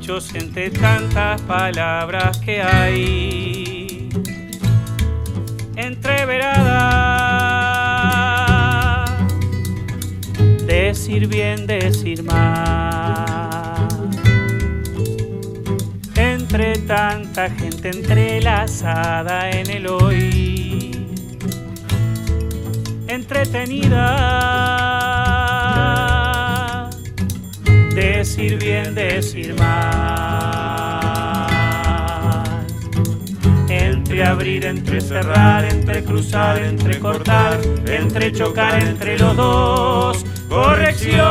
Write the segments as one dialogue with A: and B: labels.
A: dichos entre tantas palabras que hay. Entreverada, decir bien, decir mal. Entre tanta gente entrelazada en el hoy. Entretenida, decir bien, decir mal. Entre abrir, entre cerrar, entre cruzar, entre cortar, entre chocar entre los dos. Corrección,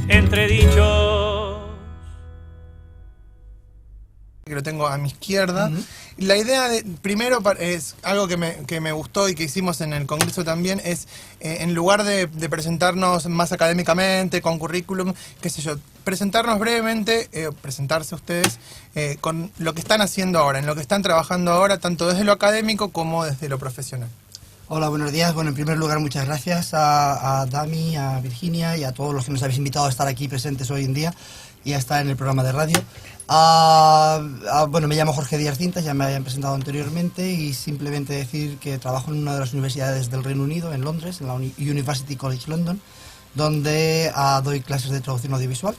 A: entre dichos.
B: Que lo tengo a mi izquierda. La idea primero es algo que me gustó y que hicimos en el Congreso también, es en lugar de presentarnos más académicamente, con currículum, qué sé yo, presentarnos brevemente, presentarse ustedes con lo que están haciendo ahora, en lo que están trabajando ahora, tanto desde lo académico como desde lo profesional.
C: Hola, buenos días. Bueno, en primer lugar, muchas gracias a Dami, a Virginia y a todos los que nos habéis invitado a estar aquí presentes hoy en día y a estar en el programa de radio. Bueno, me llamo Jorge Díaz Cintas, ya me habían presentado anteriormente, y simplemente decir que trabajo en una de las universidades del Reino Unido, en Londres, en la University College London, donde doy clases de traducción audiovisual.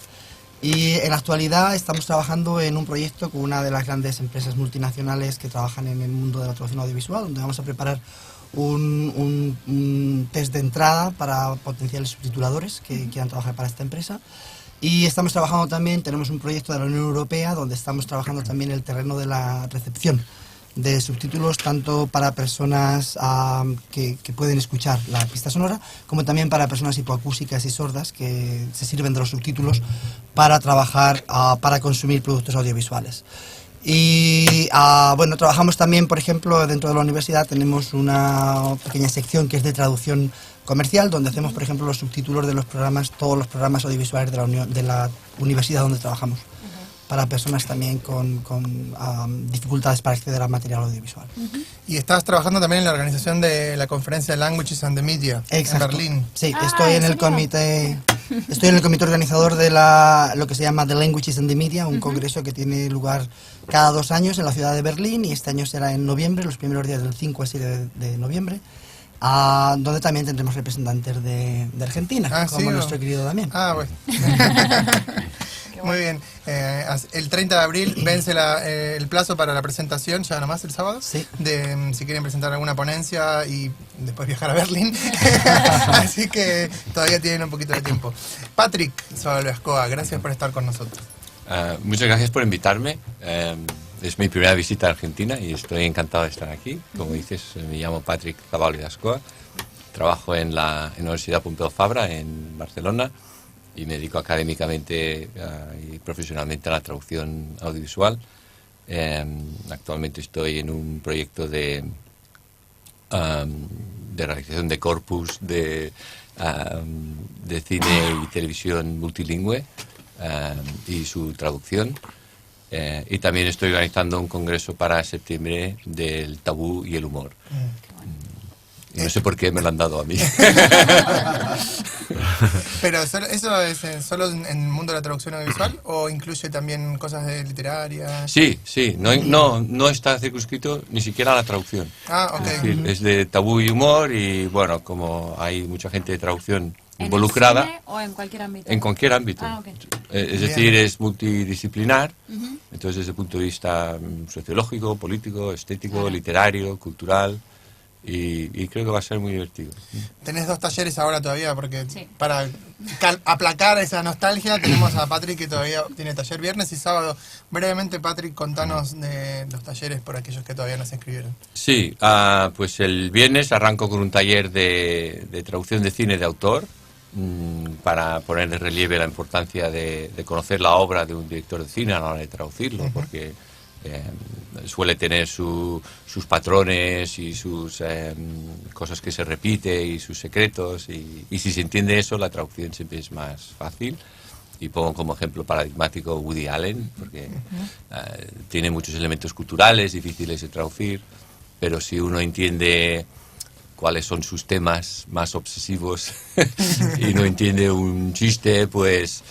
C: Y en la actualidad estamos trabajando en un proyecto con una de las grandes empresas multinacionales que trabajan en el mundo de la traducción audiovisual, donde vamos a preparar un test de entrada para potenciales subtituladores que quieran trabajar para esta empresa. Y estamos trabajando también, tenemos un proyecto de la Unión Europea donde estamos trabajando también el terreno de la recepción de subtítulos, tanto para personas que pueden escuchar la pista sonora, como también para personas hipoacúsicas y sordas que se sirven de los subtítulos para trabajar, para consumir productos audiovisuales. Y bueno, trabajamos también, por ejemplo, dentro de la universidad tenemos una pequeña sección que es de traducción comercial, donde hacemos, por ejemplo, los subtítulos de los programas, todos los programas audiovisuales de la universidad donde trabajamos, para personas también con dificultades para acceder a material audiovisual.
B: Y estás trabajando también en la organización de la conferencia Languages and the Media.
C: Exacto.
B: En Berlín.
C: Sí, estoy en el comité organizador de lo que se llama The Languages and the Media, un congreso que tiene lugar cada 2 años en la ciudad de Berlín, y este año será en noviembre, los primeros días del 5 al 7 de noviembre. Donde también tendremos representantes de Argentina, como
B: ¿sí,
C: nuestro querido Damián.
B: Bueno. Muy bien. El 30 de abril vence el plazo para la presentación, ya nomás el sábado,
C: sí,
B: de si quieren presentar alguna ponencia y después viajar a Berlín. Así que todavía tienen un poquito de tiempo. Patrick Sobalbascoa, gracias por estar con nosotros.
D: Muchas gracias por invitarme. Es mi primera visita a Argentina y estoy encantado de estar aquí. Como dices, me llamo Patrick Sobalbascoa, trabajo en la Universidad Pompeu Fabra en Barcelona y me dedico académicamente y profesionalmente a la traducción audiovisual. Actualmente estoy en un proyecto de realización de corpus de cine y televisión multilingüe y su traducción. Y también estoy organizando un congreso para septiembre del tabú y el humor. Y no sé por qué me lo han dado a mí.
B: ¿Pero eso es solo en el mundo de la traducción audiovisual o incluye también cosas de literarias?
D: Sí, no está circunscrito ni siquiera a la traducción.
B: Ok.
D: Es decir, es de tabú y humor, y bueno, como hay mucha gente de traducción involucrada.
E: ¿En el cine o en cualquier ámbito?
D: En cualquier ámbito.
E: Okay.
D: Es decir, es multidisciplinar, entonces desde el punto de vista sociológico, político, estético, literario, cultural, y creo que va a ser muy divertido.
B: Tenés 2 talleres ahora todavía, porque para aplacar esa nostalgia tenemos a Patrick que todavía tiene taller viernes y sábado. Brevemente, Patrick, contanos de los talleres por aquellos que todavía no se inscribieron.
D: Sí, pues el viernes arranco con un taller de traducción de cine de autor, para poner en relieve la importancia de conocer la obra de un director de cine a la hora de traducirlo, porque suele tener sus patrones y sus cosas que se repite y sus secretos, y si se entiende eso, la traducción siempre es más fácil. Y pongo como ejemplo paradigmático Woody Allen, porque tiene muchos elementos culturales difíciles de traducir, pero si uno entiende cuáles son sus temas más obsesivos y no entiende un chiste, pues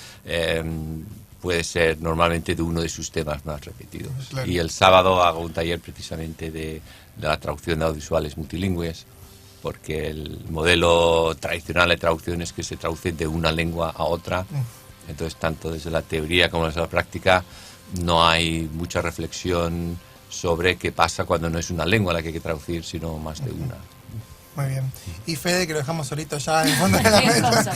D: puede ser normalmente de uno de sus temas más repetidos. Claro. Y el sábado hago un taller precisamente de la traducción de audiovisuales multilingües, porque el modelo tradicional de traducción es que se traduce de una lengua a otra. Entonces, tanto desde la teoría como desde la práctica, no hay mucha reflexión sobre qué pasa cuando no es una lengua la que hay que traducir, sino más de una.
B: Muy bien. Y Fede, que lo dejamos solito ya en el fondo de la mesa,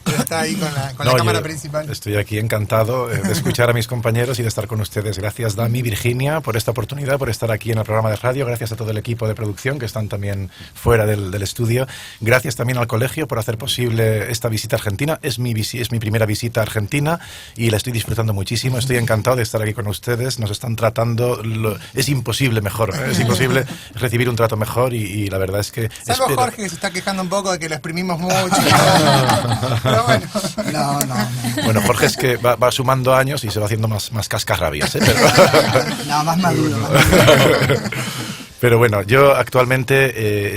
B: pero está ahí con la cámara principal.
E: Estoy aquí encantado de escuchar a mis compañeros y de estar con ustedes. Gracias, Dami, Virginia, por esta oportunidad, por estar aquí en el programa de radio. Gracias a todo el equipo de producción que están también fuera del estudio. Gracias también al colegio por hacer posible esta visita a Argentina. Es mi primera visita a Argentina y la estoy disfrutando muchísimo. Estoy encantado de estar aquí con ustedes. Nos están tratando... Es imposible mejor, es imposible recibir un trato mejor y la verdad es que...
B: Salvo Jorge, que se está quejando un poco de que lo exprimimos mucho. Pero bueno. No.
E: Bueno, Jorge es que va sumando años y se va haciendo más cascarrabias, ¿eh? Pero...
C: No, más maduro.
E: Pero bueno, yo actualmente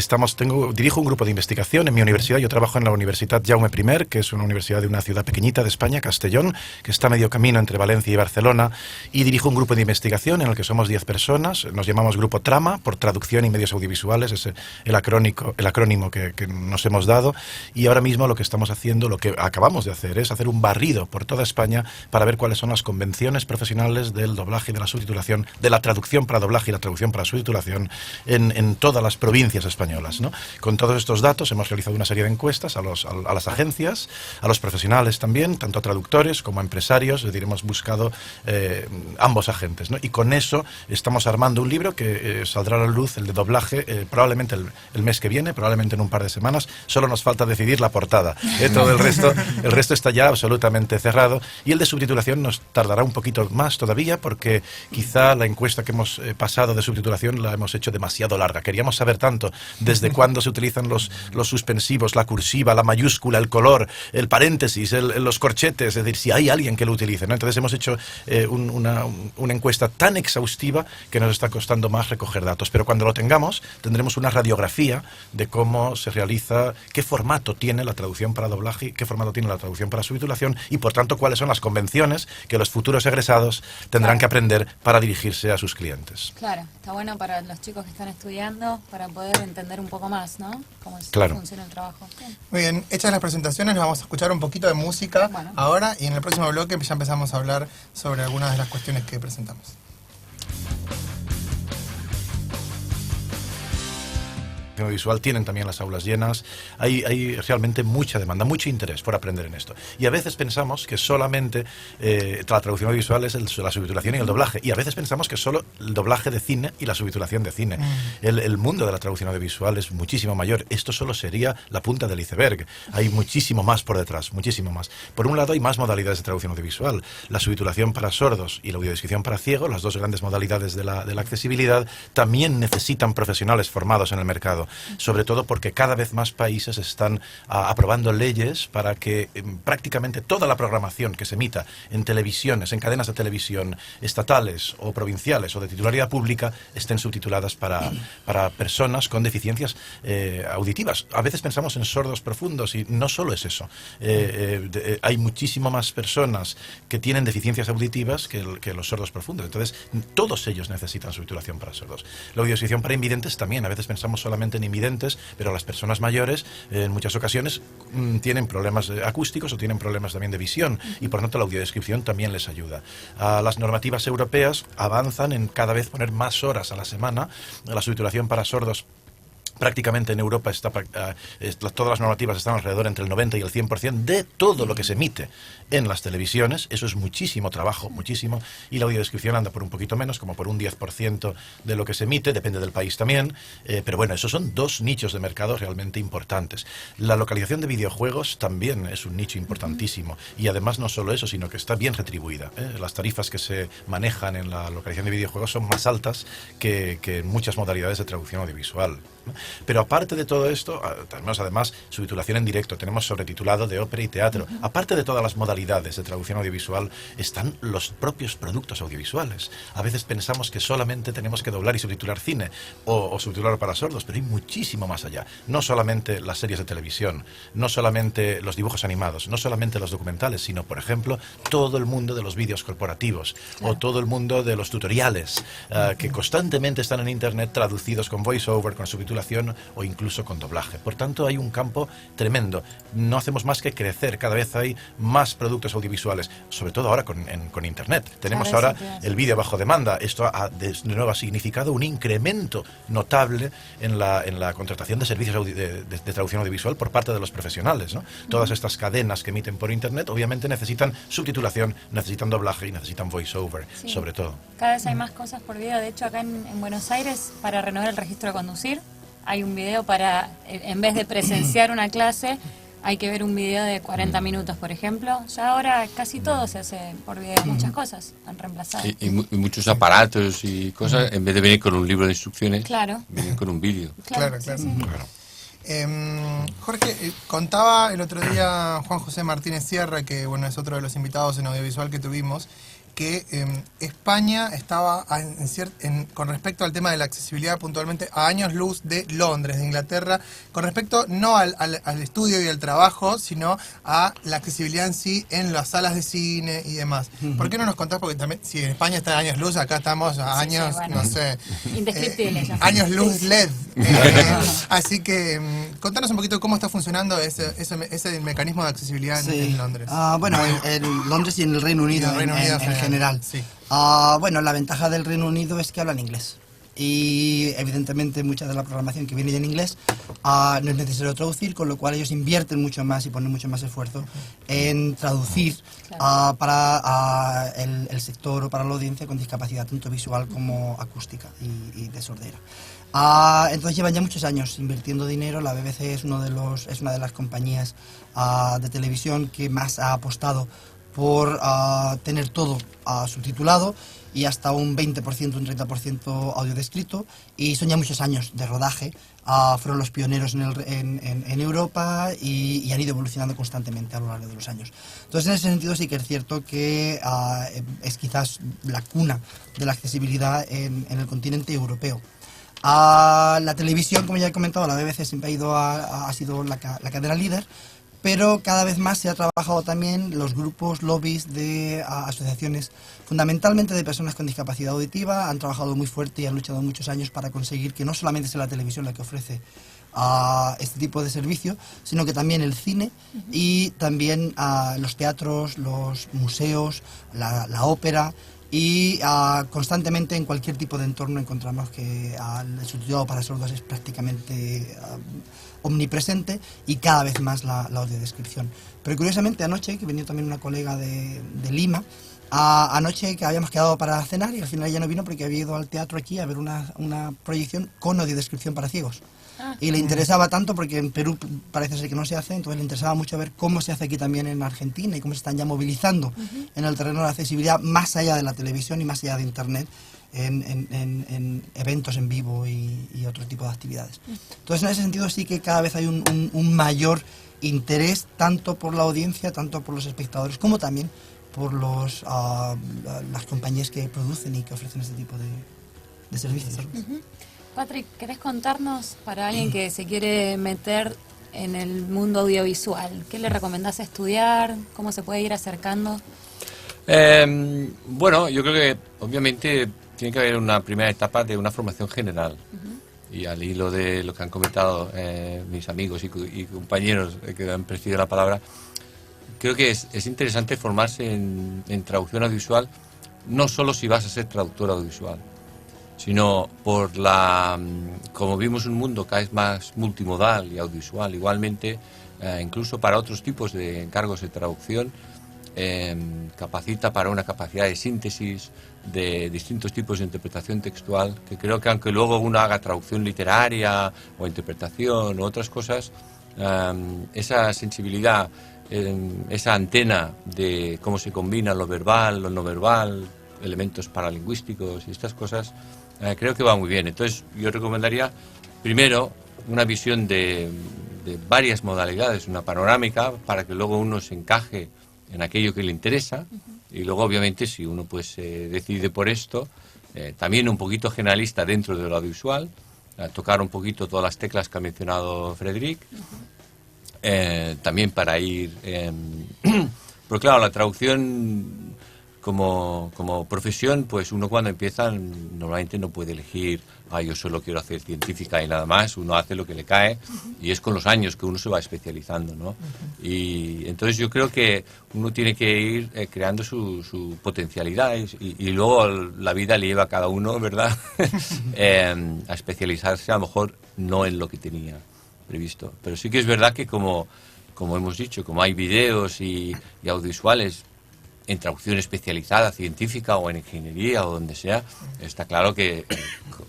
E: dirijo un grupo de investigación en mi universidad. Yo trabajo en la Universitat Jaume I, que es una universidad de una ciudad pequeñita de España, Castellón, que está a medio camino entre Valencia y Barcelona. Y dirijo un grupo de investigación en el que somos 10 personas. Nos llamamos Grupo Trama, por traducción y medios audiovisuales. Es el acrónimo que nos hemos dado. Y ahora mismo lo que estamos haciendo, lo que acabamos de hacer, es hacer un barrido por toda España para ver cuáles son las convenciones profesionales del doblaje y de la subtitulación, de la traducción para doblaje y la traducción para subtitulación en todas las provincias españolas, ¿no? Con todos estos datos hemos realizado una serie de encuestas a las agencias, a los profesionales también, tanto a traductores como a empresarios. Es decir, hemos buscado ambos agentes, ¿no? Y con eso estamos armando un libro que saldrá a la luz, el de doblaje, probablemente el mes que viene, probablemente en un par de semanas. Solo nos falta decidir la portada. Todo el resto está ya absolutamente cerrado. Y el de subtitulación nos tardará un poquito más todavía, porque quizá la encuesta que hemos pasado de subtitulación la hemos hecho demasiado larga. Queríamos saber tanto desde cuándo se utilizan los suspensivos, la cursiva, la mayúscula, el color, el paréntesis, los corchetes, es decir, si hay alguien que lo utilice, ¿no? Entonces hemos hecho una encuesta tan exhaustiva que nos está costando más recoger datos, pero cuando lo tengamos tendremos una radiografía de cómo se realiza, qué formato tiene la traducción para doblaje, qué formato tiene la traducción para subtitulación y por tanto cuáles son las convenciones que los futuros egresados tendrán que aprender para dirigirse a sus clientes.
F: Claro, está bueno para los chicos que están estudiando, para poder entender un poco más, ¿no? Cómo funciona el trabajo. Bien.
B: Muy bien, hechas las presentaciones, vamos a escuchar un poquito de música ahora y en el próximo bloque ya empezamos a hablar sobre algunas de las cuestiones que presentamos.
E: Visual tienen también las aulas llenas, hay realmente mucha demanda, mucho interés por aprender en esto. Y a veces pensamos que solamente la traducción audiovisual es la subtitulación y el doblaje, y a veces pensamos que solo el doblaje de cine y la subtitulación de cine. El mundo de la traducción audiovisual es muchísimo mayor. Esto solo sería la punta del iceberg. Hay muchísimo más por detrás, muchísimo más. Por un lado hay más modalidades de traducción audiovisual. La subtitulación para sordos y la audiodescripción para ciegos, las dos grandes modalidades de la accesibilidad, también necesitan profesionales formados en el mercado. Sobre todo porque cada vez más países están aprobando leyes para que prácticamente toda la programación que se emita en televisiones, en cadenas de televisión estatales o provinciales o de titularidad pública estén subtituladas para personas con deficiencias auditivas. A veces pensamos en sordos profundos y no solo es eso. Hay muchísimo más personas que tienen deficiencias auditivas que los sordos profundos. Entonces, todos ellos necesitan subtitulación para sordos. La audiodescripción para invidentes también. A veces pensamos solamente en invidentes, pero las personas mayores en muchas ocasiones tienen problemas acústicos o tienen problemas también de visión y por tanto la audiodescripción también les ayuda. Las normativas europeas avanzan en cada vez poner más horas a la semana. La subtitulación para sordos prácticamente en Europa todas las normativas están alrededor entre el 90 y el 100% de todo lo que se emite en las televisiones. Eso es muchísimo trabajo, muchísimo, y la audiodescripción anda por un poquito menos, como por un 10% de lo que se emite, depende del país también, pero bueno, esos son dos nichos de mercado realmente importantes. La localización de videojuegos también es un nicho importantísimo, y además no solo eso, sino que está bien retribuida. Las tarifas que se manejan en la localización de videojuegos son más altas que en muchas modalidades de traducción audiovisual. Pero aparte de todo esto, tenemos además subtitulación en directo, tenemos sobretitulado de ópera y teatro. Aparte de todas las modalidades de traducción audiovisual, están los propios productos audiovisuales. A veces pensamos que solamente tenemos que doblar y subtitular cine o subtitular para sordos, pero hay muchísimo más allá. No solamente las series de televisión, no solamente los dibujos animados, no solamente los documentales, sino, por ejemplo, todo el mundo de los vídeos corporativos, o todo el mundo de los tutoriales, que constantemente están en Internet traducidos con voiceover, con subtitulación o incluso con doblaje. Por tanto, hay un campo tremendo. No hacemos más que crecer. Cada vez hay más productos audiovisuales, sobre todo ahora con Internet. Tenemos ahora el vídeo bajo demanda. Esto de nuevo ha significado un incremento notable en la contratación de servicios de traducción audiovisual por parte de los profesionales, ¿no? Todas estas cadenas que emiten por Internet obviamente necesitan subtitulación, necesitan doblaje y necesitan voiceover, sobre todo.
F: Cada vez hay más cosas por video. De hecho, acá en Buenos Aires, para renovar el registro de conducir, hay un video para, en vez de presenciar una clase, hay que ver un video de 40 minutos, por ejemplo. Ya ahora casi todo se hace por video, muchas cosas han reemplazado.
D: Y muchos aparatos y cosas, en vez de venir con un libro de instrucciones, vienen con un vídeo.
B: Claro. Jorge, contaba el otro día Juan José Martínez Sierra, que bueno, es otro de los invitados en audiovisual que tuvimos, que España estaba con respecto al tema de la accesibilidad puntualmente a años luz de Londres, de Inglaterra, con respecto no al estudio y al trabajo, sino a la accesibilidad en sí en las salas de cine y demás. ¿Por qué no nos contás? Porque también, si en España está a años luz, acá estamos a años, bueno, no sé,
F: indescriptibles,
B: años luz LED. Así que contanos un poquito cómo está funcionando ese mecanismo de accesibilidad en Londres.
C: Bueno, en Londres y en el Reino Unido, en general.
B: Sí.
C: Bueno, la ventaja del Reino Unido es que hablan inglés. Y evidentemente mucha de la programación que viene en inglés no es necesario traducir, con lo cual ellos invierten mucho más y ponen mucho más esfuerzo en traducir para el sector o para la audiencia con discapacidad tanto visual como acústica y de sordera. Entonces llevan ya muchos años invirtiendo dinero. La BBC es una de las compañías de televisión que más ha apostado por tener todo subtitulado y hasta un 20%, un 30% audio descrito, y son ya muchos años de rodaje. Fueron los pioneros en Europa y han ido evolucionando constantemente a lo largo de los años. Entonces, en ese sentido sí que es cierto que es quizás la cuna de la accesibilidad en el continente europeo. La televisión, como ya he comentado, la BBC siempre ha sido la cadena líder, pero cada vez más se ha trabajado también los grupos, lobbies de asociaciones, fundamentalmente de personas con discapacidad auditiva. Han trabajado muy fuerte y han luchado muchos años para conseguir que no solamente sea la televisión la que ofrece este tipo de servicio, sino que también el cine y también los teatros, los museos, la ópera. Y constantemente en cualquier tipo de entorno encontramos que el subtitulado para sordos es prácticamente omnipresente, y cada vez más la audiodescripción. Pero curiosamente anoche, que venía también una colega de Lima, anoche que habíamos quedado para cenar y al final ella no vino porque había ido al teatro aquí a ver una proyección con audiodescripción para ciegos. Y le interesaba tanto porque en Perú parece ser que no se hace, entonces le interesaba mucho ver cómo se hace aquí también en Argentina y cómo se están ya movilizando en el terreno de la accesibilidad más allá de la televisión y más allá de Internet en eventos en vivo y otro tipo de actividades. Entonces, en ese sentido sí que cada vez hay un mayor interés tanto por la audiencia, tanto por los espectadores, como también por las compañías que producen y que ofrecen este tipo de servicios.
F: Patrick, ¿querés contarnos, para alguien que se quiere meter en el mundo audiovisual, qué le recomendás estudiar? ¿Cómo se puede ir acercando?
D: Bueno, yo creo que obviamente tiene que haber una primera etapa de una formación general. Y al hilo de lo que han comentado mis amigos y compañeros que han presidido la palabra, creo que es interesante formarse en traducción audiovisual, no solo si vas a ser traductor audiovisual, sino como vimos un mundo cada vez más multimodal y audiovisual, igualmente, incluso para otros tipos de encargos de traducción, capacita para una capacidad de síntesis de distintos tipos de interpretación textual, que creo que aunque luego uno haga traducción literaria o interpretación o otras cosas, esa sensibilidad, esa antena de cómo se combina lo verbal, lo no verbal, elementos paralingüísticos y estas cosas, creo que va muy bien. Entonces yo recomendaría primero, una visión de varias modalidades, una panorámica, para que luego uno se encaje en aquello que le interesa, y luego, obviamente, si uno pues decide por esto, también un poquito generalista dentro de lo audiovisual, tocar un poquito todas las teclas que ha mencionado Frederic, también para ir... pero claro, la traducción como profesión, pues uno cuando empieza normalmente no puede elegir, yo solo quiero hacer científica y nada más, uno hace lo que le cae, y es con los años que uno se va especializando, ¿no? Y entonces yo creo que uno tiene que ir creando su potencialidad, y luego la vida le lleva a cada uno, ¿verdad? A especializarse, a lo mejor no en lo que tenía previsto. Pero sí que es verdad que como hemos dicho, como hay videos y audiovisuales en traducción especializada, científica o en ingeniería o donde sea, está claro que,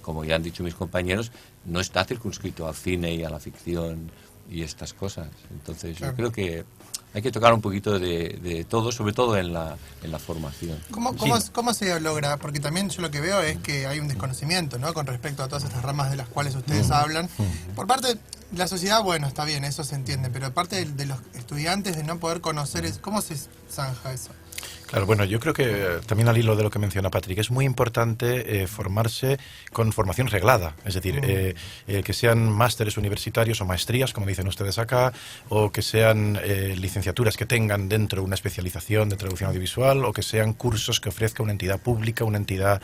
D: como ya han dicho mis compañeros, no está circunscrito al cine y a la ficción y estas cosas. Entonces yo creo que hay que tocar un poquito de todo, sobre todo en la formación.
B: ¿Cómo se logra? Porque también yo lo que veo es que hay un desconocimiento, ¿no?, con respecto a todas estas ramas de las cuales ustedes hablan. Por parte de la sociedad, bueno, está bien, eso se entiende, pero parte de los estudiantes de no poder conocer, ¿cómo se zanja eso?
E: Claro, bueno, yo creo que también al hilo de lo que menciona Patrick, es muy importante formarse con formación reglada, es decir, que sean másteres universitarios o maestrías, como dicen ustedes acá, o que sean licenciaturas que tengan dentro una especialización de traducción audiovisual, o que sean cursos que ofrezca una entidad pública, una entidad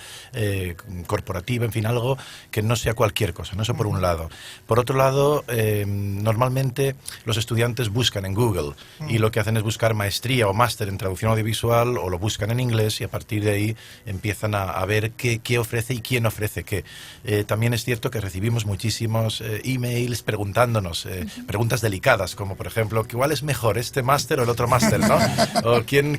E: corporativa, en fin, algo que no sea cualquier cosa, ¿no? Eso por un lado. Por otro lado, normalmente los estudiantes buscan en Google y lo que hacen es buscar maestría o máster en traducción audiovisual, o lo buscan en inglés, y a partir de ahí empiezan a ver qué ofrece y quién ofrece qué. También es cierto que recibimos muchísimos emails preguntándonos, preguntas delicadas, como por ejemplo, ¿cuál es mejor, este máster o el otro máster, ¿no? O quién,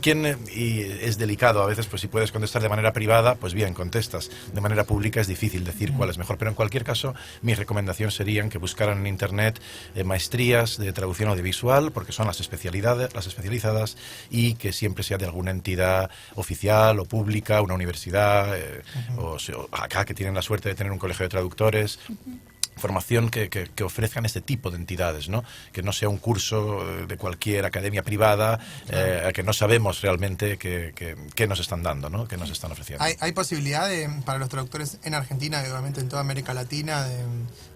E: y es delicado a veces, pues si puedes contestar de manera privada, pues bien, contestas. De manera pública es difícil decir cuál es mejor, pero en cualquier caso, mi recomendación serían que buscaran en internet maestrías de traducción audiovisual, porque son las especializadas, y que siempre sea de alguna entidad oficial o pública, una universidad, o acá que tienen la suerte de tener un colegio de traductores. Formación que ofrezcan este tipo de entidades, ¿no? Que no sea un curso de cualquier academia privada, que no sabemos realmente qué nos están dando, ¿no? Qué nos están ofreciendo.
B: ¿Hay posibilidad para los traductores en Argentina y obviamente en toda América Latina de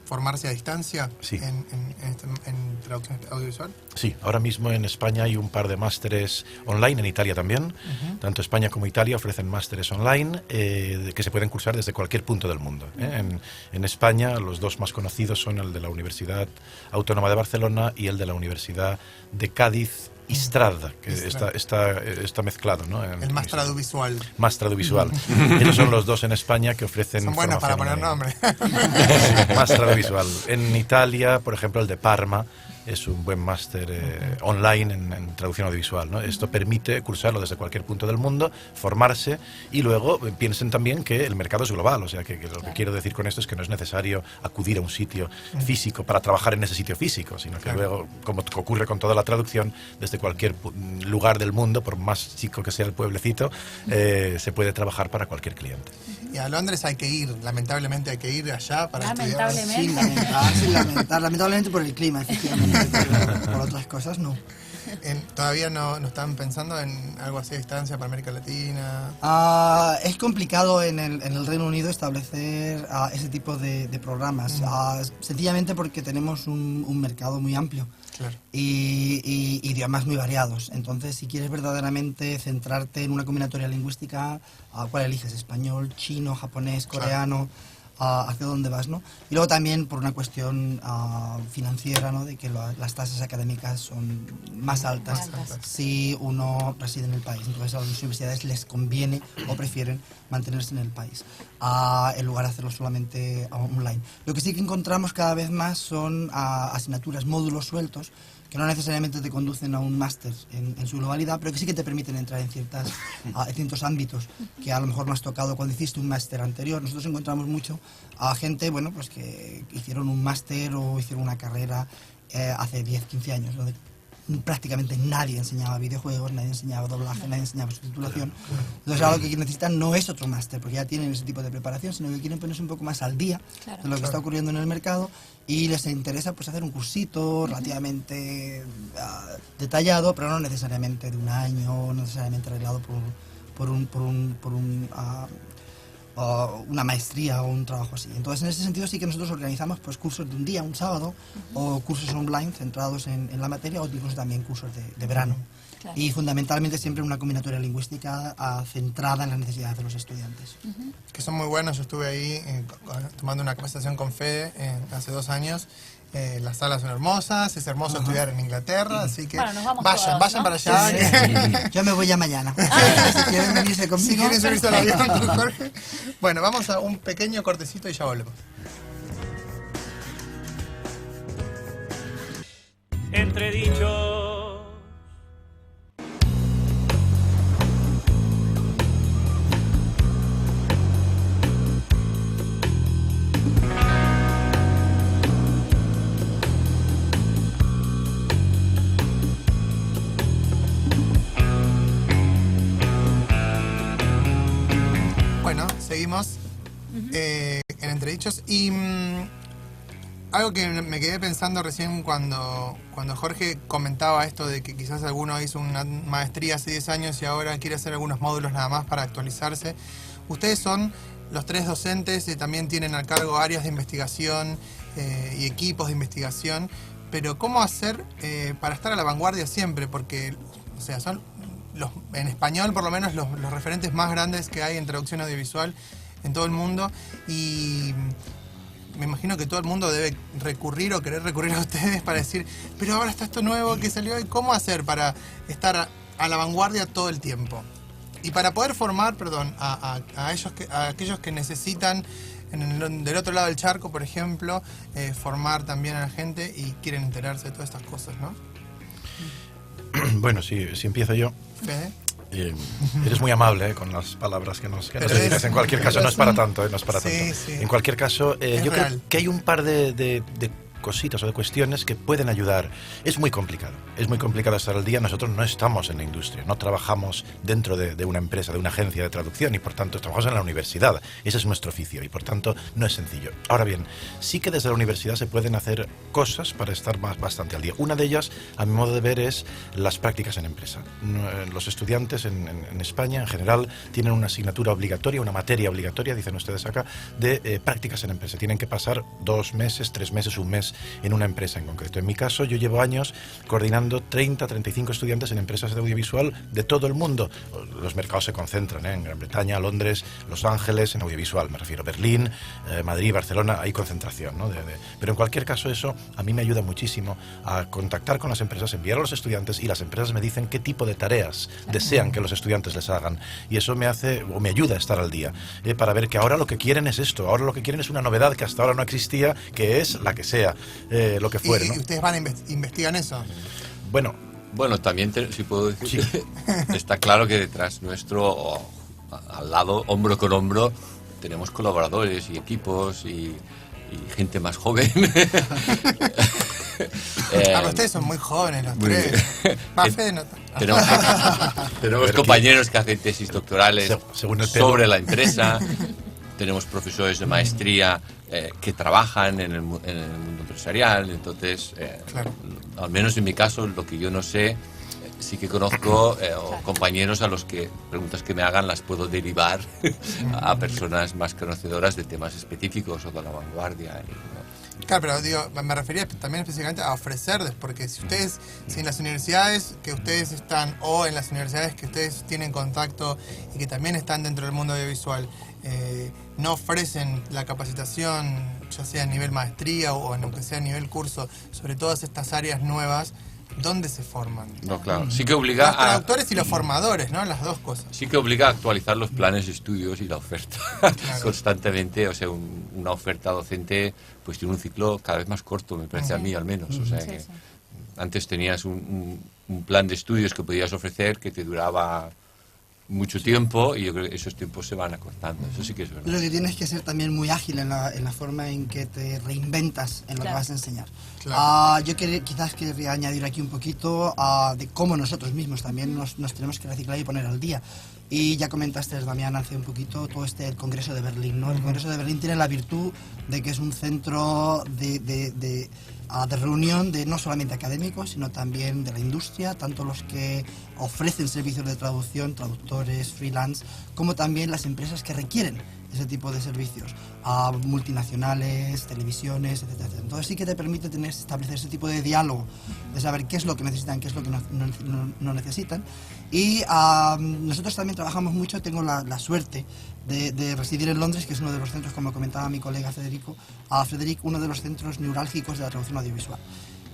B: formarse a distancia en traducción audiovisual?
E: Sí, ahora mismo en España hay un par de másteres online, en Italia también. Tanto España como Italia ofrecen másteres online que se pueden cursar desde cualquier punto del mundo. En España los dos más conocidos son el de la Universidad Autónoma de Barcelona y el de la Universidad de Cádiz, ISTRAD, que está mezclado, ¿no?
B: El más traduvisual.
E: Más traduvisual. Esos son los dos en España que ofrecen...
B: Son buenos para poner nombre.
E: Sí, más traduvisual. En Italia, por ejemplo, el de Parma es un buen máster online en traducción audiovisual, ¿no? Esto permite cursarlo desde cualquier punto del mundo, formarse, y luego piensen también que el mercado es global, o sea que lo que quiero decir con esto es que no es necesario acudir a un sitio físico para trabajar en ese sitio físico, sino que luego, como ocurre con toda la traducción, desde cualquier lugar del mundo, por más chico que sea el pueblecito, se puede trabar para cualquier cliente.
B: Y a Londres hay que ir, lamentablemente hay que ir allá para estudiar.
C: Lamentablemente por el clima, efectivamente. Por otras cosas no.
B: ¿Todavía no están pensando en algo así a distancia para América Latina?
C: Es complicado en el Reino Unido establecer ese tipo de programas, sencillamente porque tenemos un mercado muy amplio. Claro. Y idiomas muy variados. Entonces, si quieres verdaderamente centrarte en una combinatoria lingüística, ¿cuál eliges? ¿Español, chino, japonés, coreano? Hacia dónde vas, ¿no? Y luego también por una cuestión financiera, ¿no? De que las tasas académicas son más altas si uno reside en el país. Entonces a las universidades les conviene o prefieren mantenerse en el país en lugar de hacerlo solamente online. Lo que sí que encontramos cada vez más son asignaturas, módulos sueltos, que no necesariamente te conducen a un máster en su globalidad, pero que sí que te permiten entrar en ciertos ámbitos que a lo mejor no has tocado cuando hiciste un máster anterior. Nosotros encontramos mucho a gente, bueno, pues que hicieron un máster o hicieron una carrera hace 10, 15 años, ¿no? prácticamente nadie enseñaba videojuegos, nadie enseñaba doblaje, nadie enseñaba subtitulación. Entonces ahora lo que necesitan no es otro máster, porque ya tienen ese tipo de preparación, sino que quieren ponerse un poco más al día de lo que está ocurriendo en el mercado y les interesa pues hacer un cursito relativamente detallado, pero no necesariamente de un año, no necesariamente arreglado por una maestría o un trabajo así. Entonces, en ese sentido sí que nosotros organizamos pues cursos de un día, un sábado, o cursos online centrados en la materia, o incluso también cursos de verano. Claro. Y fundamentalmente siempre una combinatoria lingüística centrada en las necesidades de los estudiantes.
B: Que son muy buenos. Yo estuve ahí tomando una conversación con Fede hace 2 años. Las salas son hermosas, es hermoso estudiar en Inglaterra, así que
F: bueno,
B: vayan para allá.
C: Sí. Yo me voy ya mañana. Si quieren venirse conmigo.
B: Si quieren subirse al avión con Jorge. Bueno, vamos a un pequeño cortecito y ya volvemos.
A: Entredichos.
B: Seguimos en Entredichos y algo que me quedé pensando recién cuando Jorge comentaba esto de que quizás alguno hizo una maestría hace 10 años y ahora quiere hacer algunos módulos nada más para actualizarse. Ustedes son los 3 docentes y también tienen al cargo áreas de investigación y equipos de investigación, pero ¿cómo hacer para estar a la vanguardia siempre? Porque, o sea, son en español por lo menos los referentes más grandes que hay en traducción audiovisual en todo el mundo, y me imagino que todo el mundo debe recurrir o querer recurrir a ustedes para decir, pero ahora está esto nuevo que salió, ¿y cómo hacer para estar a la vanguardia todo el tiempo? Y para poder formar, a aquellos que necesitan del otro lado del charco, por ejemplo, formar también a la gente y quieren enterarse de todas estas cosas, ¿no?
E: Bueno, si empiezo yo.
B: ¿Fede?
E: Eres muy amable con las palabras que nos dedicas. En cualquier caso, no es para tanto. No es para tanto.
B: Sí.
E: En cualquier caso, yo creo que hay un par de cositas o de cuestiones que pueden ayudar. Es muy complicado estar al día. Nosotros no estamos en la industria, no trabajamos dentro de una empresa, de una agencia de traducción, y por tanto trabajamos en la universidad. Ese es nuestro oficio y por tanto no es sencillo. Ahora bien, sí que desde la universidad se pueden hacer cosas para estar bastante al día. Una de ellas, a mi modo de ver, es las prácticas en empresa. Los estudiantes en España en general tienen una asignatura obligatoria, una materia obligatoria, dicen ustedes acá, de prácticas en empresa. Tienen que pasar 2 meses, 3 meses, 1 mes en una empresa en concreto. En mi caso, yo llevo años coordinando 30, 35 estudiantes en empresas de audiovisual de todo el mundo. Los mercados se concentran en Gran Bretaña, Londres, Los Ángeles, en audiovisual, me refiero a Berlín, Madrid, Barcelona, hay concentración, ¿no? Pero en cualquier caso eso a mí me ayuda muchísimo a contactar con las empresas, enviar a los estudiantes, y las empresas me dicen qué tipo de tareas desean que los estudiantes les hagan, y eso me hace o me ayuda a estar al día, para ver que ahora lo que quieren es esto, ahora lo que quieren es una novedad que hasta ahora no existía, que es la que sea, lo que fuere, ¿no?
B: ¿Y ustedes van a investigan eso?
E: Bueno,
D: también, si puedo decir, sí. Está claro que detrás nuestro, al lado, hombro con hombro, tenemos colaboradores y equipos y gente más joven.
B: Ustedes son muy jóvenes los 3. Fede no.
D: Tenemos compañeros que hacen tesis doctorales sobre la empresa. Tenemos profesores de maestría que trabajan en el mundo empresarial. Entonces,
B: claro.
D: Al menos en mi caso, lo que yo no sé, sí que conozco compañeros a los que preguntas que me hagan las puedo derivar a personas más conocedoras de temas específicos o de la vanguardia. ¿No?
B: Claro, pero digo, me refería también específicamente a ofrecerles, porque si en las universidades que ustedes están, o en las universidades que ustedes tienen contacto y que también están dentro del mundo audiovisual, no ofrecen la capacitación, ya sea a nivel maestría o aunque sea a nivel curso, sobre todas estas áreas nuevas, ¿dónde se forman?
D: No, claro. Sí que obliga
B: los traductores y los formadores, ¿no? Las dos cosas.
D: Sí que obliga a actualizar los planes de estudios y la oferta claro. Constantemente. O sea, una oferta docente pues tiene un ciclo cada vez más corto, me parece a mí al menos. O sea, que antes tenías un plan de estudios que podías ofrecer que te duraba mucho tiempo y yo creo que esos tiempos se van acortando. Eso sí que es verdad.
C: Lo que tienes que ser también muy ágil en la forma en que te reinventas en lo que vas a enseñar.
B: Claro.
C: Yo quizás querría añadir aquí un poquito de cómo nosotros mismos también nos tenemos que reciclar y poner al día. Y ya comentaste, Damián, hace un poquito todo el Congreso de Berlín, ¿no? El Congreso de Berlín tiene la virtud de que es un centro de reunión de no solamente académicos, sino también de la industria, tanto los que ofrecen servicios de traducción, traductores, freelance, como también las empresas que requieren ese tipo de servicios, multinacionales, televisiones, etcétera, etcétera. Entonces sí que te permite establecer ese tipo de diálogo, de saber qué es lo que necesitan, qué es lo que no necesitan. Y nosotros también trabajamos mucho, tengo la suerte de residir en Londres, que es uno de los centros, como comentaba mi colega Federic, uno de los centros neurálgicos de la traducción audiovisual.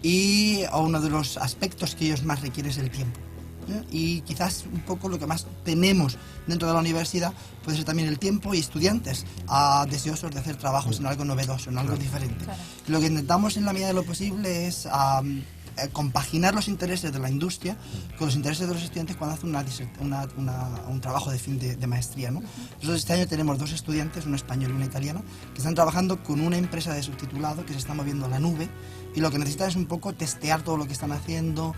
C: Y uno de los aspectos que ellos más requieren es el tiempo. Y quizás un poco lo que más tenemos dentro de la universidad puede ser también el tiempo y estudiantes deseosos de hacer trabajos en algo novedoso, en algo diferente.
F: Claro.
C: Lo que intentamos en la medida de lo posible es compaginar los intereses de la industria con los intereses de los estudiantes cuando hacen un trabajo de fin de maestría, ¿no? Nosotros este año tenemos 2 estudiantes, un español y una italiana, que están trabajando con una empresa de subtitulado que se está moviendo a la nube, y lo que necesitan es un poco testear todo lo que están haciendo,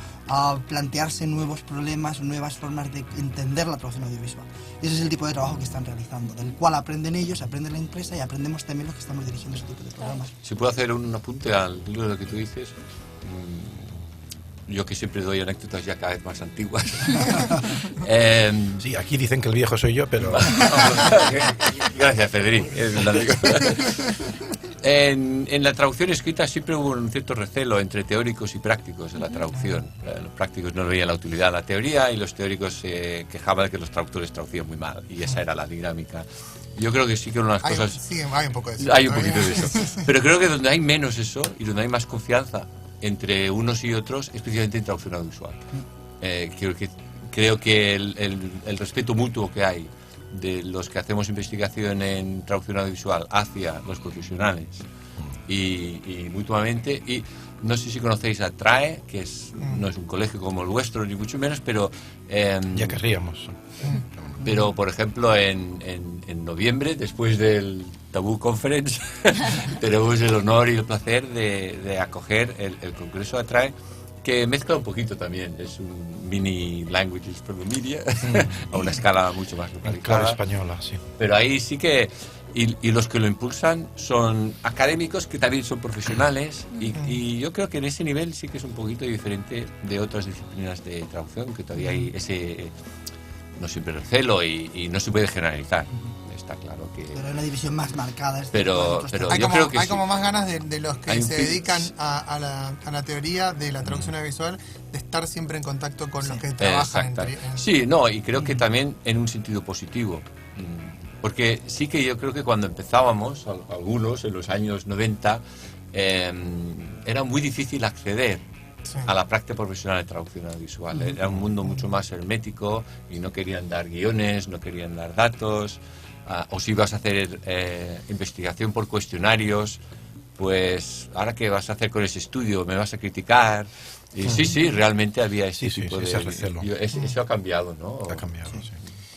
C: plantearse nuevos problemas, nuevas formas de entender la traducción audiovisual. Y ese es el tipo de trabajo que están realizando, del cual aprenden ellos, aprende la empresa y aprendemos también los que estamos dirigiendo ese tipo de programas.
D: Si puedo hacer un apunte al hilo de lo que tú dices, yo que siempre doy anécdotas ya cada vez más antiguas.
E: Sí, aquí dicen que el viejo soy yo, pero...
D: Gracias, Federic. En la traducción escrita siempre hubo un cierto recelo entre teóricos y prácticos de la traducción. Los prácticos no veían la utilidad de la teoría y los teóricos se quejaban de que los traductores traducían muy mal, y esa era la dinámica. Yo creo que sí que unas cosas...
B: Sí, hay un poco de eso.
D: Hay un poquito de eso. Pero creo que donde hay menos eso y donde hay más confianza entre unos y otros, especialmente en traducción audiovisual. Creo que el respeto mutuo que hay de los que hacemos investigación en traducción audiovisual hacia los profesionales y mutuamente, y no sé si conocéis a TRAE, que no es un colegio como el vuestro ni mucho menos, pero
E: ya querríamos.
D: Pero por ejemplo en noviembre, después del Tabú Conference, tenemos el honor y el placer de acoger el Congreso ATRAE, que mezcla un poquito también, es un mini Languages for the Media, a una escala mucho más localizada.
E: Claro, española, sí.
D: Pero ahí sí que, y los que lo impulsan son académicos que también son profesionales, y yo creo que en ese nivel sí que es un poquito diferente de otras disciplinas de traducción, que todavía hay ese, no siempre recelo y no se puede generalizar. Está claro que...
C: Pero hay una división más marcada.
D: Pero
B: hay
D: yo creo que
B: hay
D: sí.
B: como más ganas de los que
D: Hay un
B: se
D: feeling.
B: dedican a la teoría de la traducción audiovisual, de estar siempre en contacto con los que trabajan.
D: Exacto. Sí, no, y creo que también en un sentido positivo. Porque sí que yo creo que cuando empezábamos, algunos en los años 90, era muy difícil acceder a la práctica profesional de traducción audiovisual. Era un mundo mucho más hermético y no querían dar guiones, no querían dar datos. O si ibas a hacer investigación por cuestionarios, pues ahora qué vas a hacer con ese estudio, me vas a criticar. Y sí, realmente había ese tipo de...
E: ese recelo.
D: Eso ha cambiado, ¿no?
E: Ha cambiado, sí.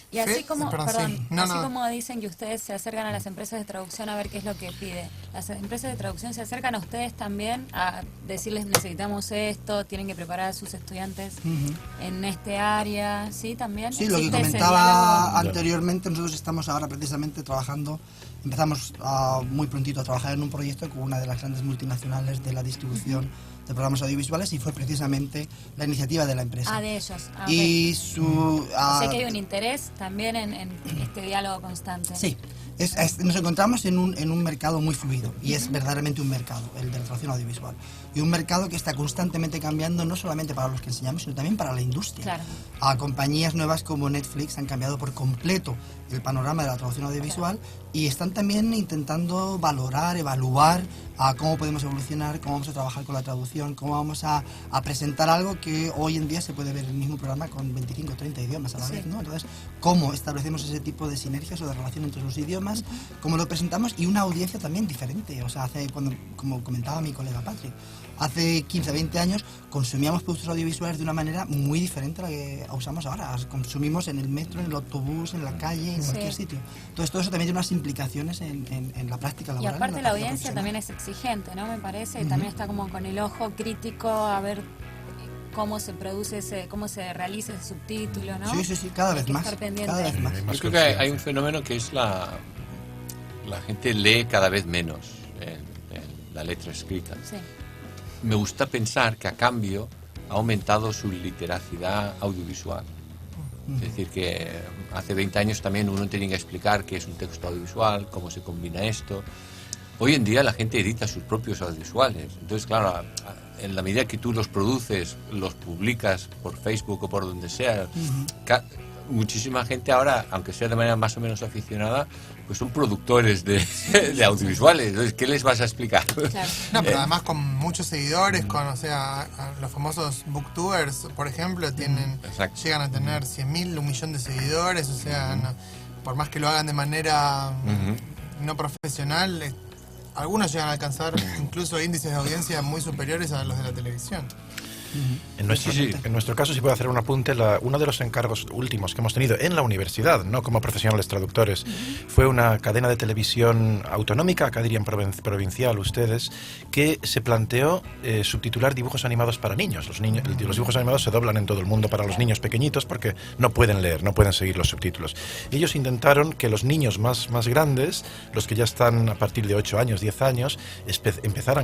F: Y así como,
B: Perdón, sí.
F: así como dicen que ustedes se acercan a las empresas de traducción a ver qué es lo que pide, las empresas de traducción se acercan a ustedes también a decirles necesitamos esto, tienen que preparar a sus estudiantes en este área, ¿sí? También.
C: Sí, lo que
F: ¿Existe ese
C: comentaba
F: diálogo?
C: anteriormente, nosotros estamos ahora precisamente trabajando, empezamos muy prontito a trabajar en un proyecto con una de las grandes multinacionales de la distribución de programas audiovisuales, y fue precisamente la iniciativa de la empresa.
F: De ellos.
C: Y su...
F: sé que hay un interés también en este diálogo constante.
C: Sí, nos encontramos en un mercado muy fluido, y es verdaderamente un mercado, el de la traducción audiovisual. Y un mercado que está constantemente cambiando, no solamente para los que enseñamos, sino también para la industria.
F: Claro.
C: Compañías nuevas como Netflix han cambiado por completo el panorama de la traducción audiovisual, y están también intentando valorar, evaluar cómo podemos evolucionar, cómo vamos a trabajar con la traducción, cómo vamos a presentar algo que hoy en día se puede ver en el mismo programa con 25 o 30 idiomas a la vez, ¿no? Entonces, cómo establecemos ese tipo de sinergias o de relación entre los idiomas, cómo lo presentamos, y una audiencia también diferente. O sea, como comentaba mi colega Patrick, hace 15, 20 años consumíamos productos audiovisuales de una manera muy diferente a la que usamos ahora. Las consumimos en el metro, en el autobús, en la calle, en cualquier sitio. Entonces todo eso también tiene unas implicaciones en la práctica laboral.
F: Y aparte
C: en
F: la
C: práctica
F: audiencia
C: profesional.
F: también es exigente, ¿no? Me parece, y también está como con el ojo crítico a ver cómo se produce cómo se realiza ese subtítulo, ¿no?
C: Sí, cada
F: Hay
C: vez
F: que
C: más.
F: estar pendiente.
C: Cada vez más.
D: Yo creo que hay un fenómeno que es la gente lee cada vez menos la letra escrita.
F: Sí.
D: Me gusta pensar que a cambio ha aumentado su literacidad audiovisual. Es decir, que hace 20 años también uno tenía que explicar qué es un texto audiovisual, cómo se combina esto. Hoy en día la gente edita sus propios audiovisuales. Entonces, claro, en la medida que tú los produces, los publicas por Facebook o por donde sea, muchísima gente ahora, aunque sea de manera más o menos aficionada, pues son productores de audiovisuales. Entonces, ¿qué les vas a explicar?
F: Claro.
B: No, pero además con muchos seguidores, o sea, los famosos booktubers, por ejemplo,
D: Exacto.
B: llegan a tener 100.000, 1.000.000 de seguidores, o sea, por más que lo hagan de manera no profesional, algunos llegan a alcanzar incluso índices de audiencia muy superiores a los de la televisión.
E: En nuestro caso, si puedo hacer un apunte, uno de los encargos últimos que hemos tenido en la universidad, no como profesionales traductores, fue una cadena de televisión autonómica, acá dirían provincial ustedes, que se planteó subtitular dibujos animados para niños. Los dibujos animados se doblan en todo el mundo para los niños pequeñitos porque no pueden leer, no pueden seguir los subtítulos. Ellos intentaron que los niños más grandes, los que ya están a partir de 8 años, 10 años,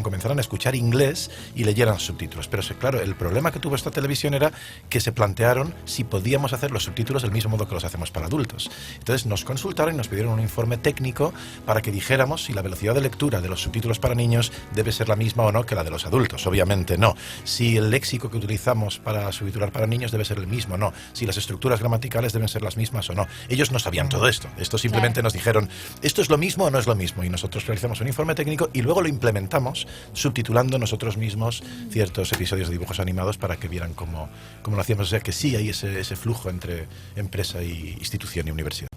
E: comenzaran a escuchar inglés y leyeran subtítulos. Pero claro, el problema que tuvo esta televisión era que se plantearon si podíamos hacer los subtítulos del mismo modo que los hacemos para adultos. Entonces nos consultaron y nos pidieron un informe técnico para que dijéramos si la velocidad de lectura de los subtítulos para niños debe ser la misma o no que la de los adultos. Obviamente no. Si el léxico que utilizamos para subtitular para niños debe ser el mismo o no. Si las estructuras gramaticales deben ser las mismas o no. Ellos no sabían todo esto. Esto simplemente nos dijeron, ¿esto es lo mismo o no es lo mismo? Y nosotros realizamos un informe técnico y luego lo implementamos subtitulando nosotros mismos ciertos episodios de dibujos animados para que vieran cómo lo hacíamos. O sea que sí hay ese flujo entre empresa y institución y universidad.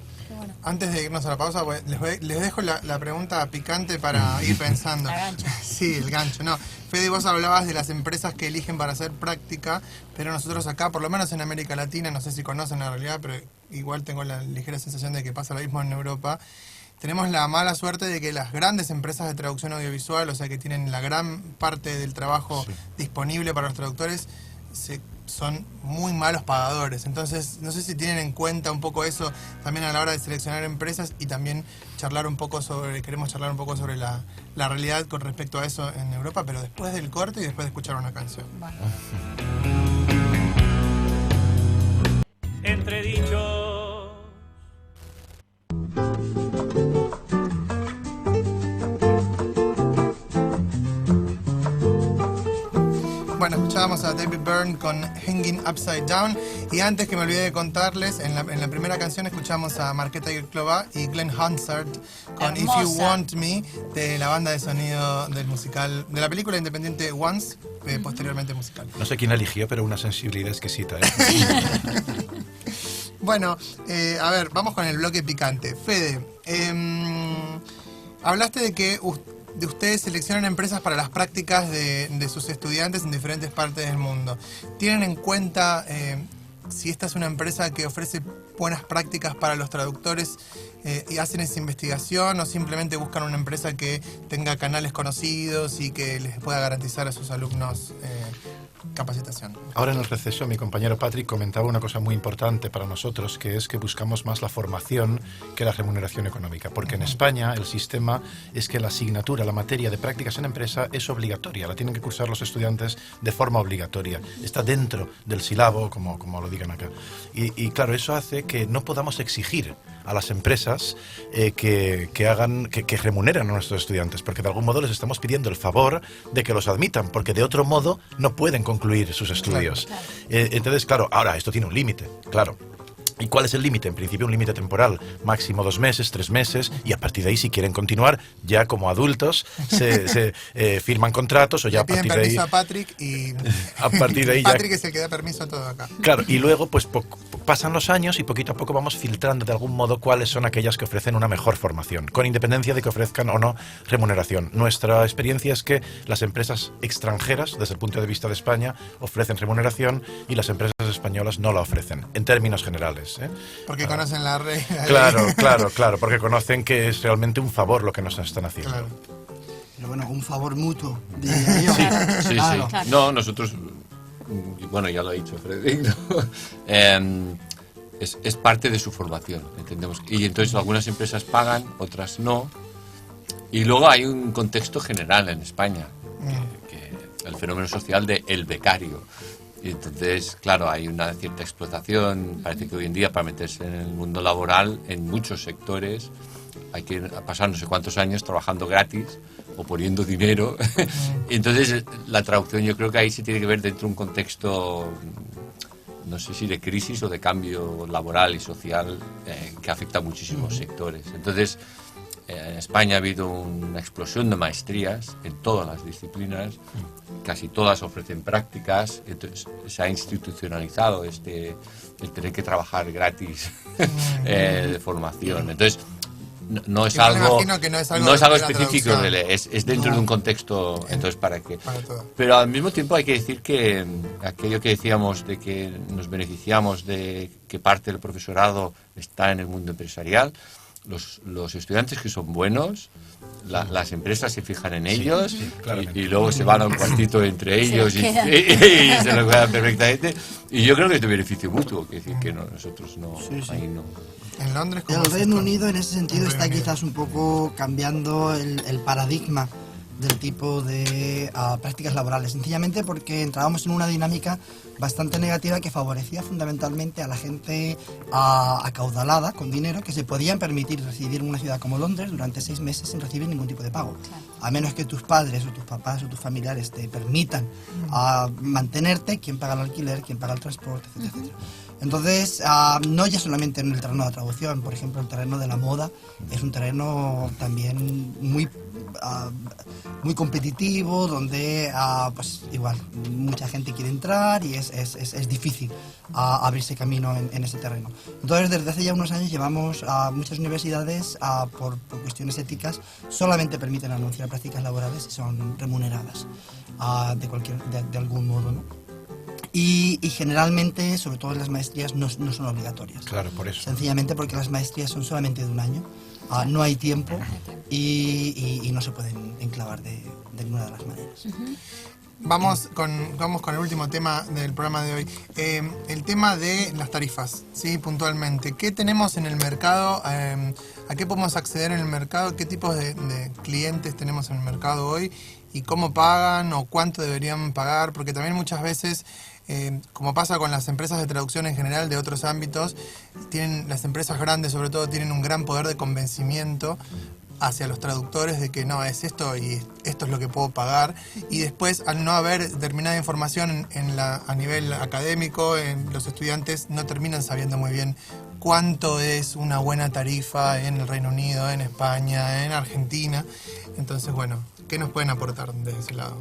B: Antes de irnos a la pausa, pues, les dejo la pregunta picante para ir pensando.
F: La gancho.
B: Sí, el gancho. No, Fede, vos hablabas de las empresas que eligen para hacer práctica, pero nosotros acá, por lo menos en América Latina, no sé si conocen la realidad, pero igual tengo la ligera sensación de que pasa lo mismo en Europa. Tenemos la mala suerte de que las grandes empresas de traducción audiovisual, o sea, que tienen la gran parte del trabajo disponible para los traductores, son muy malos pagadores. Entonces, no sé si tienen en cuenta un poco eso también a la hora de seleccionar empresas y también queremos charlar un poco sobre la realidad con respecto a eso en Europa, pero después del corte y después de escuchar una canción.
F: Bueno.
A: Entre dichos.
B: Bueno, escuchábamos a David Byrne con Hanging Upside Down y antes que me olvidé de contarles, en la primera canción escuchamos a Marqueta y Clova y Glenn Hansard con
F: Hermosa.
B: If You Want Me, de la banda de sonido del musical, de la película independiente Once, posteriormente musical.
E: No sé quién eligió, pero una sensibilidad exquisita. ¿Eh?
B: Bueno, a ver, vamos con el bloque picante. Fede, hablaste de que ustedes seleccionan empresas para las prácticas de sus estudiantes en diferentes partes del mundo. ¿Tienen en cuenta si esta es una empresa que ofrece buenas prácticas para los traductores y hacen esa investigación, o simplemente buscan una empresa que tenga canales conocidos y que les pueda garantizar a sus alumnos capacitación?
E: Ahora en el receso mi compañero Patrick comentaba una cosa muy importante para nosotros, que es que buscamos más la formación que la remuneración económica, porque en España el sistema es que la asignatura, la materia de prácticas en empresa es obligatoria, la tienen que cursar los estudiantes de forma obligatoria, está dentro del silabo, como lo digan acá. Y claro, eso hace que no podamos exigir a las empresas que remuneren a nuestros estudiantes, porque de algún modo les estamos pidiendo el favor de que los admitan, porque de otro modo no pueden concluir sus estudios.
F: Claro.
E: Entonces, claro, ahora esto tiene un límite, claro. ¿Y cuál es el límite? En principio un límite temporal, máximo 2 meses, 3 meses, y a partir de ahí, si quieren continuar, ya como adultos, se firman contratos o ya a
B: Le piden
E: partir de ahí...
B: permiso a Patrick y
E: A partir de ahí
B: Patrick
E: ya...
B: es el que da permiso a todo acá.
E: Claro, y luego, pues pasan los años y poquito a poco vamos filtrando de algún modo cuáles son aquellas que ofrecen una mejor formación, con independencia de que ofrezcan o no remuneración. Nuestra experiencia es que las empresas extranjeras, desde el punto de vista de España, ofrecen remuneración y las empresas españolas no la ofrecen, en términos generales.
B: Porque conocen la regla.
E: Claro, porque conocen que es realmente un favor lo que nos están haciendo.
B: Claro.
C: Pero bueno, un favor mutuo, diría yo.
D: Sí.
C: Claro.
D: No, nosotros, bueno, ya lo ha dicho Frederic, ¿no? Es parte de su formación, entendemos. Y entonces algunas empresas pagan, otras no. Y luego hay un contexto general en España, que el fenómeno social de el becario. Y entonces, claro, hay una cierta explotación. Parece que hoy en día, para meterse en el mundo laboral, en muchos sectores, hay que pasar no sé cuántos años trabajando gratis o poniendo dinero. Entonces, la traducción yo creo que ahí se tiene que ver dentro de un contexto, no sé si de crisis o de cambio laboral y social, que afecta a muchísimos sectores. Entonces, en España ha habido una explosión de maestrías en todas las disciplinas, casi todas ofrecen prácticas, entonces se ha institucionalizado el tener que trabajar gratis de formación. Entonces, no es algo específico, es dentro de un contexto, entonces para qué. Pero al mismo tiempo hay que decir que aquello que decíamos de que nos beneficiamos de que parte del profesorado está en el mundo empresarial, los estudiantes que son buenos, las empresas se fijan en ellos y luego se van a un cuartito entre ellos y se lo quedan perfectamente. Y yo creo que es de beneficio mutuo, que decir que nosotros no, ahí no.
B: En Londres,
C: El Reino Unido en ese sentido está quizás un poco cambiando el paradigma del tipo de prácticas laborales, sencillamente porque entrábamos en una dinámica bastante negativa que favorecía fundamentalmente a la gente acaudalada, con dinero, que se podían permitir residir en una ciudad como Londres durante 6 meses sin recibir ningún tipo de pago. Claro. A menos que tus padres o tus papás o tus familiares te permitan mantenerte, quién paga el alquiler, quién paga el transporte, etcétera, etcétera. Entonces, no ya solamente en el terreno de la traducción, por ejemplo, el terreno de la moda es un terreno también muy competitivo, donde pues igual mucha gente quiere entrar y es difícil abrirse camino en ese terreno. Entonces, desde hace ya unos años llevamos muchas universidades, por cuestiones éticas, solamente permiten anunciar prácticas laborales si son remuneradas de algún modo, ¿no? Y generalmente, sobre todo en las maestrías, no son obligatorias.
E: Claro, por eso.
C: Sencillamente porque las maestrías son solamente de un año, no hay tiempo y no se pueden enclavar de ninguna de las maneras.
B: Vamos con el último tema del programa de hoy. El tema de las tarifas, ¿sí? Puntualmente. ¿Qué tenemos en el mercado? ¿A qué podemos acceder en el mercado? ¿Qué tipos de clientes tenemos en el mercado hoy? ¿Y cómo pagan o cuánto deberían pagar? Porque también muchas veces, como pasa con las empresas de traducción en general de otros ámbitos, las empresas grandes sobre todo tienen un gran poder de convencimiento hacia los traductores de que no, es esto y esto es lo que puedo pagar, y después al no haber determinada información a nivel académico, los estudiantes no terminan sabiendo muy bien cuánto es una buena tarifa en el Reino Unido, en España, en Argentina. Entonces, bueno, ¿qué nos pueden aportar desde ese lado?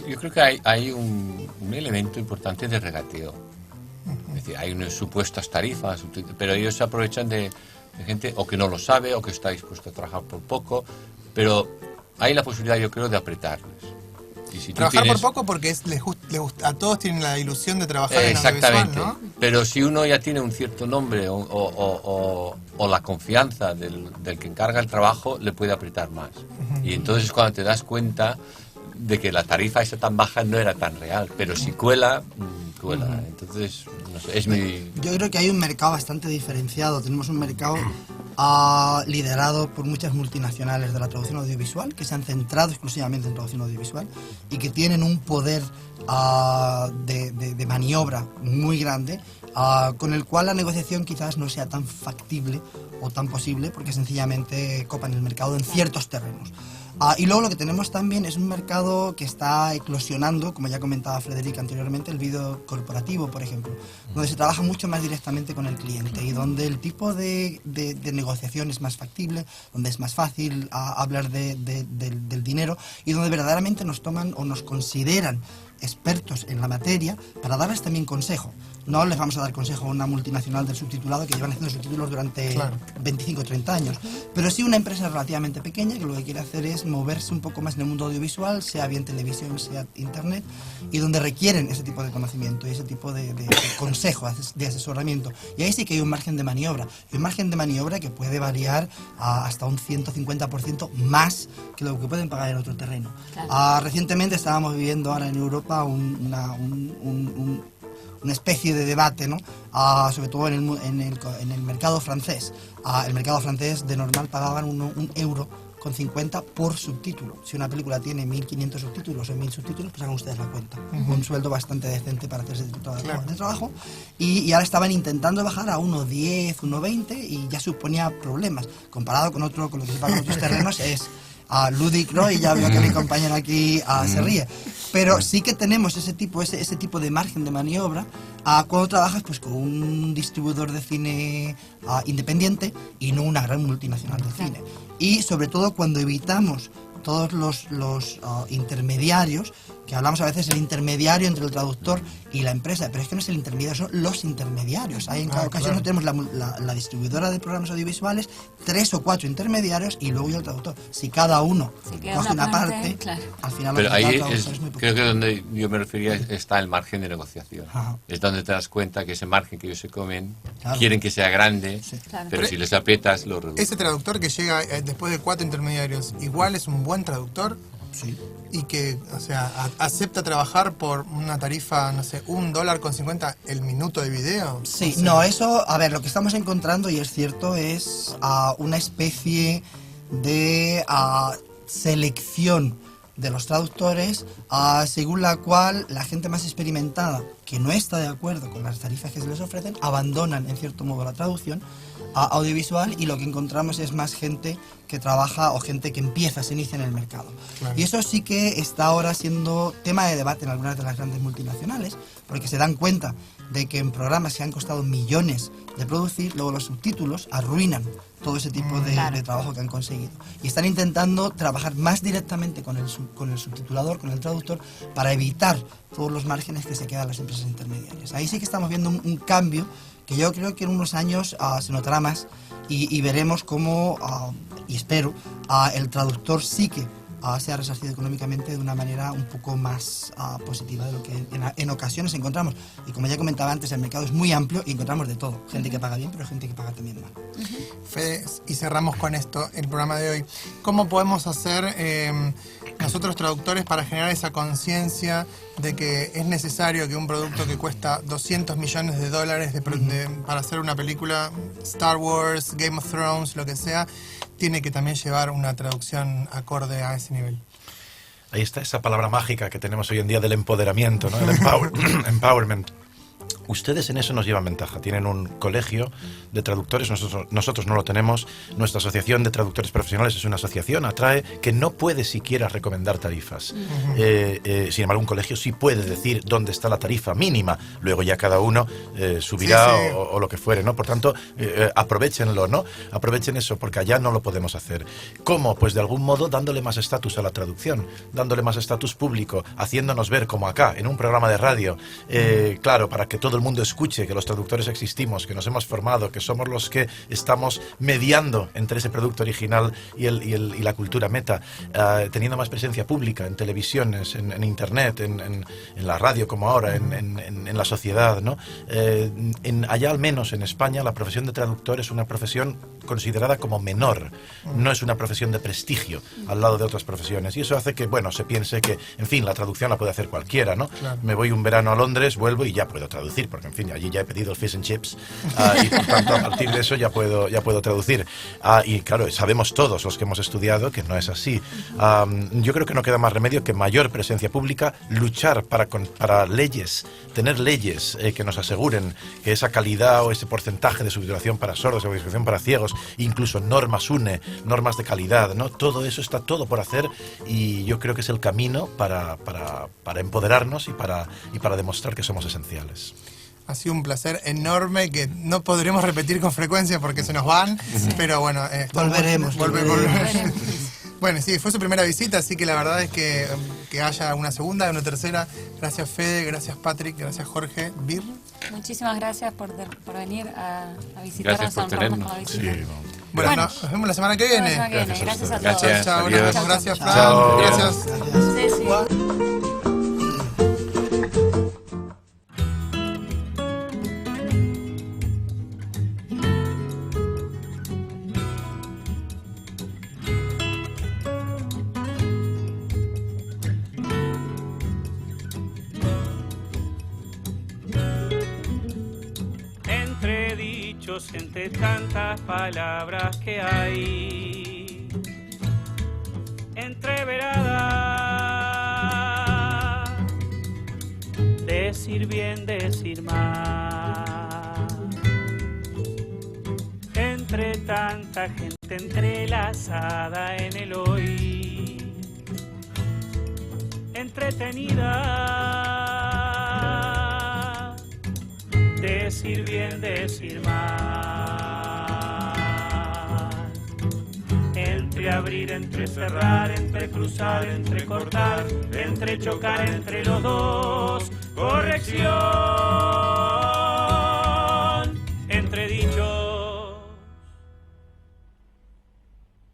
D: Yo creo que hay un elemento importante de regateo. Es decir, hay unas supuestas tarifas, pero ellos se aprovechan de gente o que no lo sabe o que está dispuesto a trabajar por poco, pero hay la posibilidad, yo creo, de apretarles. Y si
B: trabajar por poco porque a todos tienen la ilusión de trabajar en
D: exactamente,
B: audiovisual, ¿no?
D: Pero si uno ya tiene un cierto nombre o la confianza del que encarga el trabajo, le puede apretar más. Y entonces cuando te das cuenta de que la tarifa esa tan baja no era tan real, pero si cuela. Entonces, no sé,
C: Yo creo que hay un mercado bastante diferenciado. Tenemos un mercado liderado por muchas multinacionales de la traducción audiovisual que se han centrado exclusivamente en traducción audiovisual y que tienen un poder de maniobra muy grande, con el cual la negociación quizás no sea tan factible o tan posible porque sencillamente copan el mercado en ciertos terrenos. Y luego lo que tenemos también es un mercado que está eclosionando, como ya comentaba Frederic anteriormente, el vídeo corporativo, por ejemplo, donde se trabaja mucho más directamente con el cliente y donde el tipo de negociación es más factible, donde es más fácil hablar del dinero y donde verdaderamente nos toman o nos consideran expertos en la materia para darles también consejo. No les vamos a dar consejo a una multinacional del subtitulado que llevan haciendo subtítulos durante 25 o 30 años, pero sí una empresa relativamente pequeña que lo que quiere hacer es moverse un poco más en el mundo audiovisual, sea bien televisión, sea internet, y donde requieren ese tipo de conocimiento y ese tipo de consejo, de asesoramiento. Y ahí sí que hay un margen de maniobra, y un margen de maniobra que puede variar hasta un 150% más que lo que pueden pagar en otro terreno. Claro. Recientemente estábamos viviendo ahora en Europa una especie de debate, ¿no? Sobre todo en el mercado francés. El mercado francés de normal pagaban un euro con 50 por subtítulo. Si una película tiene 1.500 subtítulos o 1.000 subtítulos, pues hagan ustedes la cuenta. Un sueldo bastante decente para hacer ese tipo de trabajo. Y ahora estaban intentando bajar a 1.10, 1.20 y ya suponía problemas. Comparado con lo que se paga en otros terrenos es lúdico, ¿no? Y ya veo que mi compañero aquí se ríe. Pero sí que tenemos ese tipo de margen de maniobra cuando trabajas pues con un distribuidor de cine independiente y no una gran multinacional de cine. Y sobre todo cuando evitamos todos los intermediarios, que hablamos a veces del intermediario entre el traductor y la empresa, pero es que no es el intermediario, son los intermediarios. Hay en cada ocasión tenemos la distribuidora de programas audiovisuales, 3 o 4 intermediarios y luego yo el traductor. Si cada uno coge una parte, al final
D: pero
C: lo
D: ahí
C: es muy poco.
D: creo que donde yo me refería está el margen de negociación. Es donde te das cuenta que ese margen que ellos se comen, quieren que sea grande, pero si les aprietas lo reduces.
B: Ese traductor que llega después de 4 intermediarios, igual es un buen traductor.
C: Sí.
B: Y que, o sea, acepta trabajar por una tarifa, no sé, $1.50 el minuto de video.
C: Sí,
B: o sea,
C: no, eso, a ver, lo que estamos encontrando, y es cierto, es una especie de selección de los traductores, según la cual la gente más experimentada, que no está de acuerdo con las tarifas que se les ofrecen, abandonan en cierto modo la traducción audiovisual, y lo que encontramos es más gente que trabaja o gente que se inicia en el mercado. Claro. Y eso sí que está ahora siendo tema de debate en algunas de las grandes multinacionales, porque se dan cuenta de que en programas que han costado millones de producir, luego los subtítulos arruinan todo ese tipo de trabajo que han conseguido. Y están intentando trabajar más directamente con el subtitulador, con el traductor, para evitar todos los márgenes que se quedan las empresas intermediarias. Ahí sí que estamos viendo un cambio que yo creo que en unos años se notará más y veremos cómo, y espero, el traductor sí que sea resarcido económicamente de una manera un poco más positiva de lo que en ocasiones encontramos. Y como ya comentaba antes, el mercado es muy amplio y encontramos de todo. Gente que paga bien, pero gente que paga también mal.
B: Fede, y cerramos con esto el programa de hoy. ¿Cómo podemos hacer nosotros traductores para generar esa conciencia de que es necesario que un producto que cuesta $200 millones para hacer una película, Star Wars, Game of Thrones, lo que sea, tiene que también llevar una traducción acorde a ese nivel?
E: Ahí está esa palabra mágica que tenemos hoy en día del empoderamiento, ¿no? El empowerment. Ustedes en eso nos llevan ventaja. Tienen un colegio de traductores, nosotros no lo tenemos. Nuestra asociación de traductores profesionales es una asociación, atrae, que no puede siquiera recomendar tarifas. Sin embargo, un colegio sí puede decir dónde está la tarifa mínima. Luego ya cada uno subirá o lo que fuere, ¿no? Por tanto, aprovéchenlo, ¿no? Aprovechen eso, porque allá no lo podemos hacer. ¿Cómo? Pues de algún modo dándole más estatus a la traducción, dándole más estatus público, haciéndonos ver como acá, en un programa de radio, claro, para que todo el mundo escuche que los traductores existimos, que nos hemos formado, que somos los que estamos mediando entre ese producto original y la cultura meta, teniendo más presencia pública en televisiones, en internet, en la radio como ahora, en la sociedad, ¿no? Allá al menos en España la profesión de traductor es una profesión considerada como menor, no es una profesión de prestigio al lado de otras profesiones, y eso hace que, bueno, se piense que, en fin, la traducción la puede hacer cualquiera, ¿no? Claro. Me voy un verano a Londres, vuelvo y ya puedo traducir, porque en fin, allí ya he pedido el fish and chips, y por tanto a partir de eso ya puedo traducir. Y claro, sabemos todos los que hemos estudiado que no es así. Yo creo que no queda más remedio que mayor presencia pública, luchar para leyes, tener leyes que nos aseguren que esa calidad o ese porcentaje de subtitulación para sordos o subtitulación para ciegos, incluso normas UNE, normas de calidad, ¿no? Todo eso está todo por hacer, y yo creo que es el camino para empoderarnos y para demostrar que somos esenciales.
B: Ha sido un placer enorme que no podremos repetir con frecuencia porque se nos van, pero bueno,
C: volveremos.
B: Bueno, sí, fue su primera visita, así que la verdad es que haya una segunda, una tercera. Gracias Fede, gracias Patrick, gracias Jorge. Bir.
F: Muchísimas gracias por venir a visitarnos,
D: Gracias por
F: a honrarnos con la
D: tenernos.
F: visita.
E: Sí,
B: Bueno,
F: Bueno.
B: nos vemos la semana que
F: La
B: viene.
F: semana que viene.
E: Gracias a
F: Gracias a todos.
D: Gracias.
B: Chao,
D: Adiós.
B: nos vemos. Gracias, Fran.
E: Chao.
B: Gracias.
F: Sí, sí.
A: Entre dichos, entre tantas palabras que hay, entreverada, decir bien, decir mal, entre tanta gente entrelazada en el hoy, entretenida, decir bien, decir mal, entre abrir, entre cerrar, entre cruzar, entre cortar, entre chocar entre los dos, corrección.